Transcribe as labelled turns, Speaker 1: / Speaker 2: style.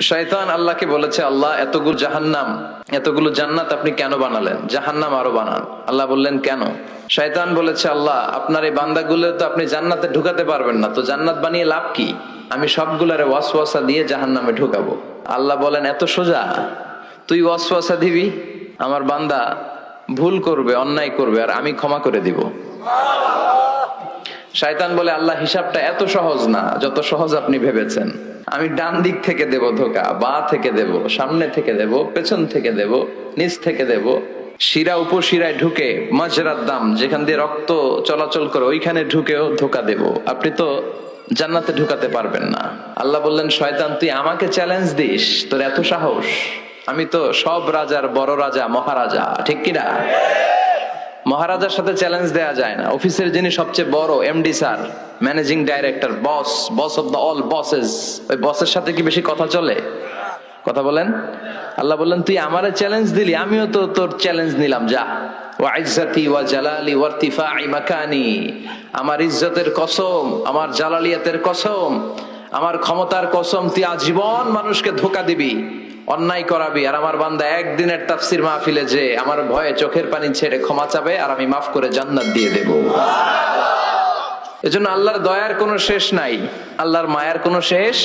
Speaker 1: শয়তান আল্লাহকে বলেছে, আল্লাহ এতগুলো জাহান্নাম এতগুলো জান্নাত আপনি কেন বানালেন, জাহান্নাম আরো বানান। আল্লাহ বললেন কেন? শয়তান বলেছে, আল্লাহ আপনার এই বান্দাগুলো তো আপনি জান্নাতে ঢুকাতে পারবেন না, তো জান্নাত বানিয়ে লাভ কি? আমি সবগুলারে ওয়াসওয়াসা দিয়ে জাহান্নামে ঢুকাবো। আল্লাহ বলেন এত সোজা? তুই ওয়াসওয়াসা দিবি, আমার বান্দা ভুল করবে, অন্যায় করবে, আর আমি ক্ষমা করে দিব। শয়তান বলে, আল্লাহ হিসাবটা এত সহজ না যত সহজ আপনি ভেবেছেন। আমি ডান দিক থেকে দেব ধোকা, বা থেকে দেব, সামনে থেকে দেব, পেছন থেকে দেব, নিচ থেকে দেব, শিরা উপশিরায় ঢুকে মাজরার দাম যেখান দিয়ে রক্ত চলাচল করে ওইখানে ঢুকেও ধোকা দেব। আপনি তো জান্নাতে ঢুকাতে পারবেন না। আল্লাহ বললেন, শয়তান তুই আমাকে চ্যালেঞ্জ দিস, তোর এত সাহস? আমি তো সব রাজার বড় রাজা, মহারাজা, ঠিক কিনা? মহারাজার সাথে চ্যালেঞ্জ দেয়া যায় না। অফিসের যিনি সবচেয়ে বড় MD sir, managing director, boss, boss of the all buses, ওই বসের সাথে কি বেশি কথা চলে? কথা বলেন। আল্লাহ বললেন, তুই আমারে চ্যালেঞ্জ দিলি, আমিও তো তোর চ্যালেঞ্জ নিলাম, যা। ওয়া ইজ্জতি ওয়া জালালি ওয়া ইরতিফাই মাকানি, আমার ইজ্জতের কসম, আমার জালালিয়াতের কসম, আমার ক্ষমতার কসম, তুই আজীবন মানুষকে ধোঁকা দিবি, অন্যায় করাবি, আর আমার বান্দা একদিনের তাফসির মাহফিলে যে আমার ভয়ে চোখের পানি ছেড়ে ক্ষমা চাবে, আর আমি মাফ করে জান্নাত দিয়ে দেব। এজন্য আল্লাহর দয়ার কোনো শেষ নাই, আল্লাহর মায়ার কোনো শেষ